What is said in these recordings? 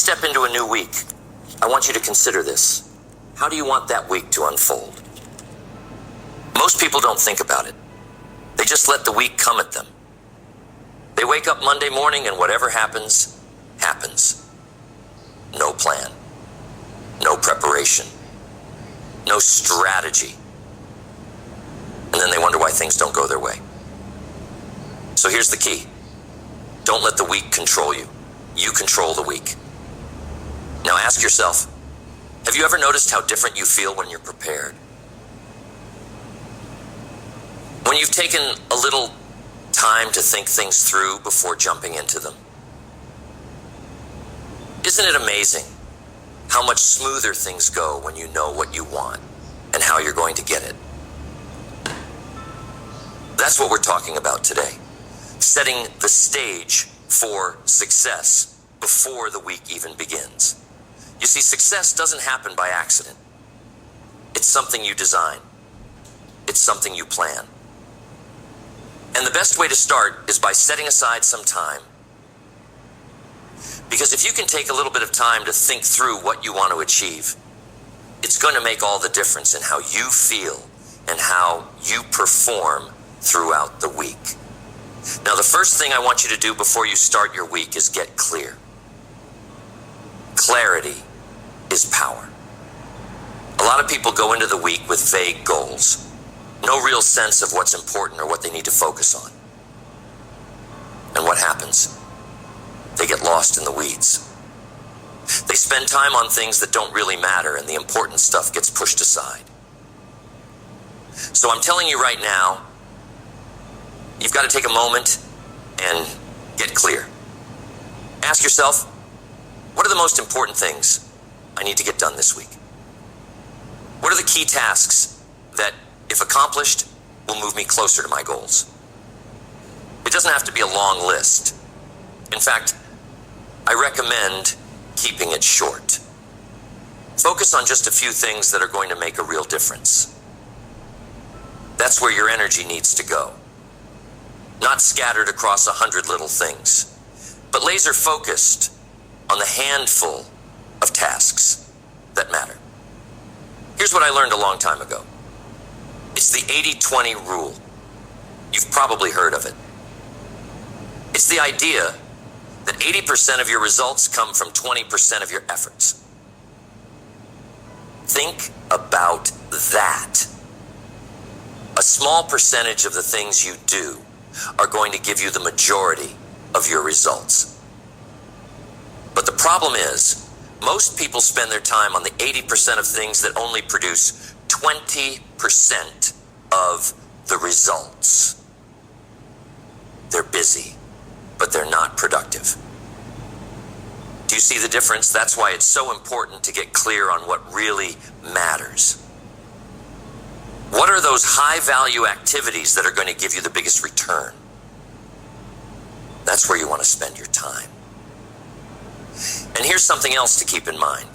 step into a new week, I want you to consider this. How do you want that week to unfold? Most people don't think about it. They just let the week come at them. They wake up Monday morning and whatever happens, happens. No plan. No preparation. No strategy. And then they wonder why things don't go their way. So here's the key. Don't let the week control you. You control the week. Now ask yourself, have you ever noticed how different you feel when you're prepared? When you've taken a little time to think things through before jumping into them? Isn't it amazing how much smoother things go when you know what you want and how you're going to get it? That's what we're talking about today. Setting the stage for success before the week even begins. You see, success doesn't happen by accident. It's something you design. It's something you plan. And the best way to start is by setting aside some time. Because if you can take a little bit of time to think through what you want to achieve, it's going to make all the difference in how you feel and how you perform throughout the week. Now, the first thing I want you to do before you start your week is get clear. Clarity is power. A lot of people go into the week with vague goals. No real sense of what's important or what they need to focus on. And what happens? They get lost in the weeds. They spend time on things that don't really matter, and the important stuff gets pushed aside. So I'm telling you right now, you've got to take a moment and get clear. Ask yourself, what are the most important things I need to get done this week? What are the key tasks that, if accomplished, will move me closer to my goals? It doesn't have to be a long list. In fact, I recommend keeping it short. Focus on just a few things that are going to make a real difference. That's where your energy needs to go. Not scattered across 100 little things, but laser focused on the handful of tasks that matter. Here's what I learned a long time ago. It's the 80-20 rule. You've probably heard of it. It's the idea that 80% of your results come from 20% of your efforts. Think about that. A small percentage of the things you do are going to give you the majority of your results. But the problem is, most people spend their time on the 80% of things that only produce 20% of the results. They're busy, but they're not productive. Do you see the difference? That's why it's so important to get clear on what really matters. What are those high-value activities that are going to give you the biggest return? That's where you want to spend your time. And here's something else to keep in mind.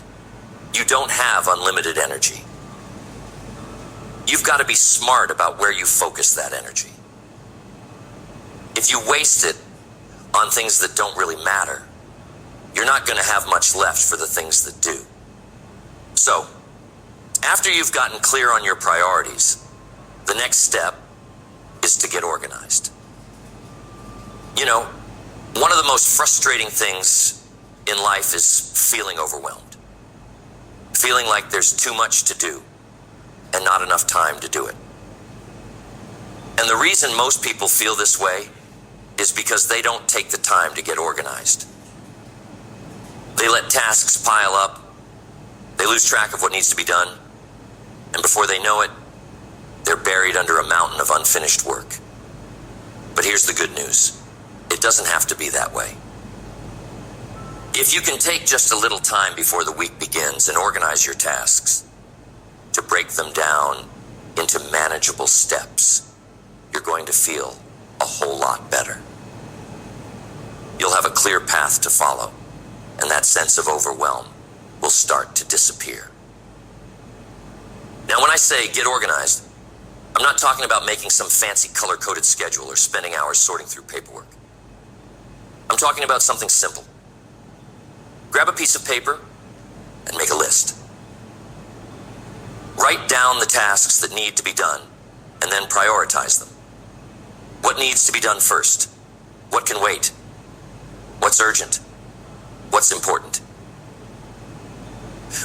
You don't have unlimited energy. You've got to be smart about where you focus that energy. If you waste it on things that don't really matter, you're not going to have much left for the things that do. So, after you've gotten clear on your priorities, the next step is to get organized. You know, one of the most frustrating things in life is feeling overwhelmed. Feeling like there's too much to do and not enough time to do it. And the reason most people feel this way is because they don't take the time to get organized. They let tasks pile up, they lose track of what needs to be done, and before they know it, they're buried under a mountain of unfinished work. But here's the good news. It doesn't have to be that way. If you can take just a little time before the week begins and organize your tasks, to break them down into manageable steps, you're going to feel a whole lot better. You'll have a clear path to follow, and that sense of overwhelm will start to disappear. Now, when I say get organized, I'm not talking about making some fancy color-coded schedule or spending hours sorting through paperwork. I'm talking about something simple. Grab a piece of paper and make a list. Write down the tasks that need to be done and then prioritize them. What needs to be done first? What can wait? What's urgent? What's important?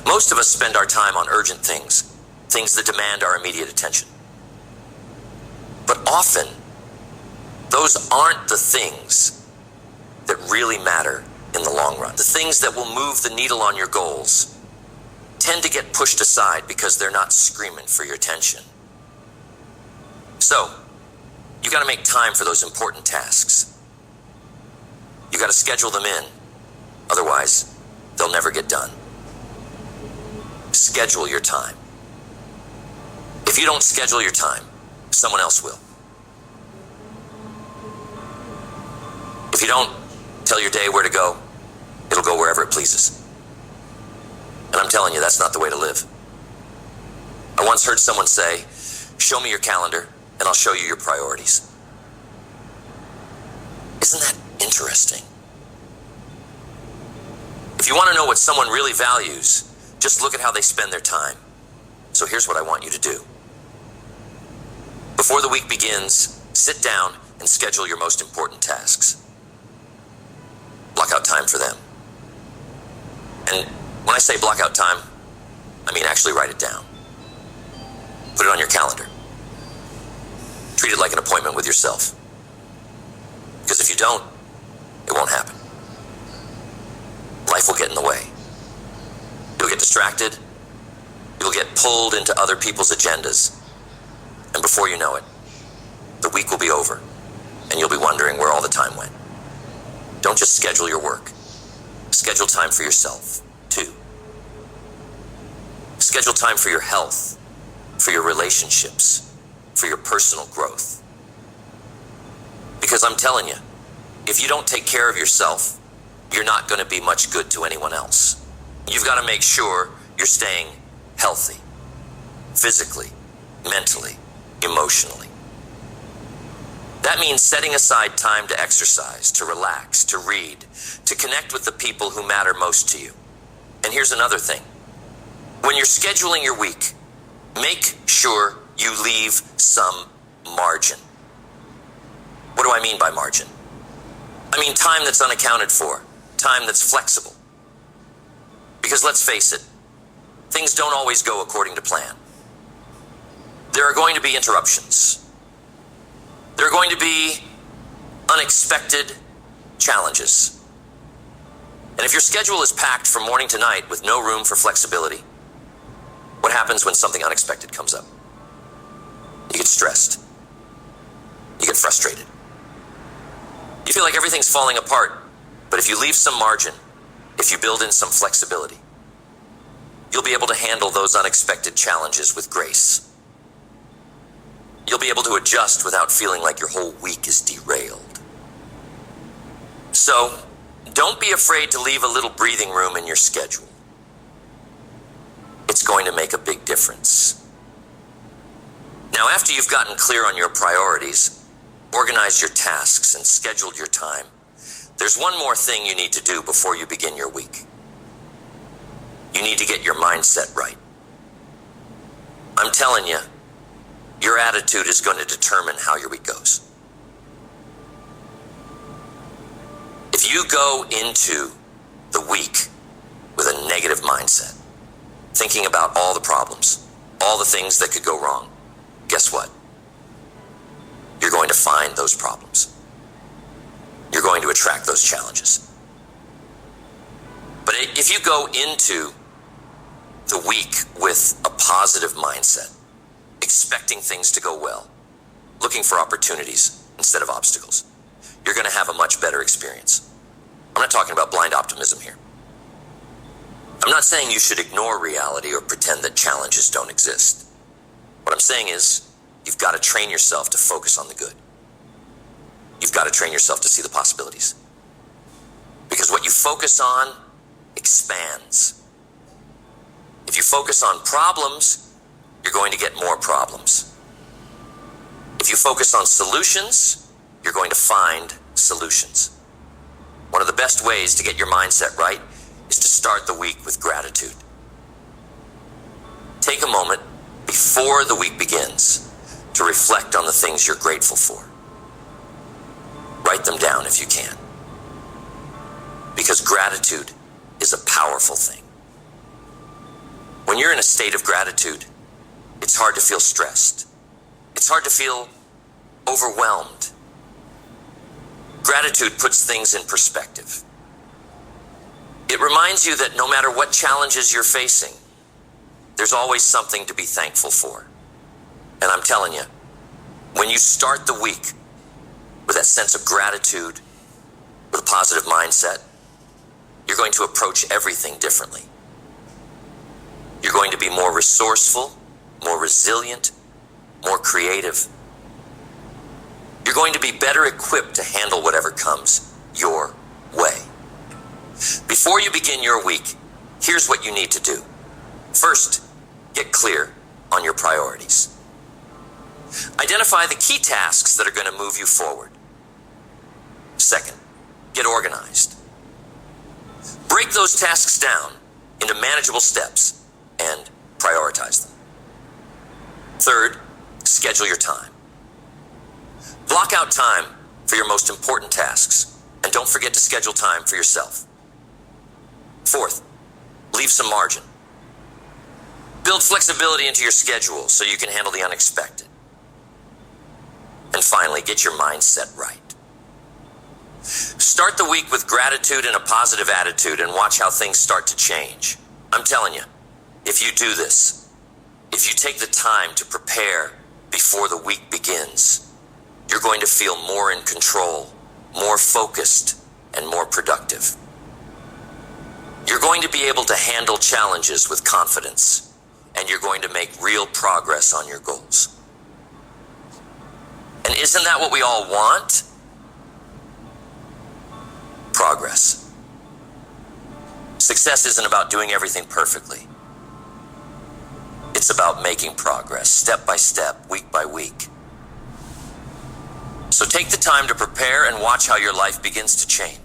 Most of us spend our time on urgent things, things that demand our immediate attention. But often, those aren't the things that really matter in the long run. The things that will move the needle on your goals tend to get pushed aside because they're not screaming for your attention. So, you got to make time for those important tasks. You got to schedule them in. Otherwise, they'll never get done. Schedule your time. If you don't schedule your time, someone else will. If you don't tell your day where to go, it'll go wherever it pleases. And I'm telling you, that's not the way to live. I once heard someone say, "Show me your calendar, and I'll show you your priorities." Isn't that interesting? If you want to know what someone really values, just look at how they spend their time. So here's what I want you to do. Before the week begins, sit down and schedule your most important tasks. Block out time for them. And when I say block out time, I mean actually write it down. Put it on your calendar. Treat it like an appointment with yourself. Because if you don't, it won't happen. Life will get in the way. You'll get distracted. You'll get pulled into other people's agendas. And before you know it, the week will be over, and you'll be wondering where all the time went. Don't just schedule your work. Schedule time for yourself, too. Schedule time for your health, for your relationships, for your personal growth. Because I'm telling you, if you don't take care of yourself, you're not going to be much good to anyone else. You've got to make sure you're staying healthy, physically, mentally, emotionally. That means setting aside time to exercise, to relax, to read, to connect with the people who matter most to you. And here's another thing. When you're scheduling your week, make sure you leave some margin. What do I mean by margin? I mean time that's unaccounted for, time that's flexible. Because let's face it, things don't always go according to plan. There are going to be interruptions. There are going to be unexpected challenges. And if your schedule is packed from morning to night with no room for flexibility, what happens when something unexpected comes up? You get stressed. You get frustrated. You feel like everything's falling apart. But if you leave some margin, if you build in some flexibility, you'll be able to handle those unexpected challenges with grace. You'll be able to adjust without feeling like your whole week is derailed. So, don't be afraid to leave a little breathing room in your schedule. It's going to make a big difference. Now, after you've gotten clear on your priorities, organized your tasks, and scheduled your time, there's one more thing you need to do before you begin your week. You need to get your mindset right. I'm telling you, your attitude is going to determine how your week goes. If you go into the week with a negative mindset, thinking about all the problems, all the things that could go wrong, guess what? You're going to find those problems. You're going to attract those challenges. But if you go into the week with a positive mindset, expecting things to go well, looking for opportunities instead of obstacles, you're going to have a much better experience. I'm not talking about blind optimism here. I'm not saying you should ignore reality or pretend that challenges don't exist. What I'm saying is, you've got to train yourself to focus on the good. You've got to train yourself to see the possibilities. Because what you focus on expands. If you focus on problems, you're going to get more problems. If you focus on solutions, you're going to find solutions. One of the best ways to get your mindset right is to start the week with gratitude. Take a moment before the week begins to reflect on the things you're grateful for. Write them down if you can. Because gratitude is a powerful thing. When you're in a state of gratitude, it's hard to feel stressed. It's hard to feel overwhelmed. Gratitude puts things in perspective. It reminds you that no matter what challenges you're facing, there's always something to be thankful for. And I'm telling you, when you start the week with that sense of gratitude, with a positive mindset, you're going to approach everything differently. You're going to be more resourceful, more resilient, more creative. You're going to be better equipped to handle whatever comes your way. Before you begin your week, here's what you need to do. First, get clear on your priorities. Identify the key tasks that are going to move you forward. Second, get organized. Break those tasks down into manageable steps and prioritize them. Third, schedule your time. Block out time for your most important tasks, and don't forget to schedule time for yourself. Fourth, leave some margin. Build flexibility into your schedule so you can handle the unexpected. And finally, get your mindset right. Start the week with gratitude and a positive attitude and watch how things start to change. I'm telling you, if you do this, if you take the time to prepare before the week begins, you're going to feel more in control, more focused, and more productive. You're going to be able to handle challenges with confidence, and you're going to make real progress on your goals. And isn't that what we all want? Progress. Success isn't about doing everything perfectly. It's about making progress, step by step, week by week. So take the time to prepare and watch how your life begins to change.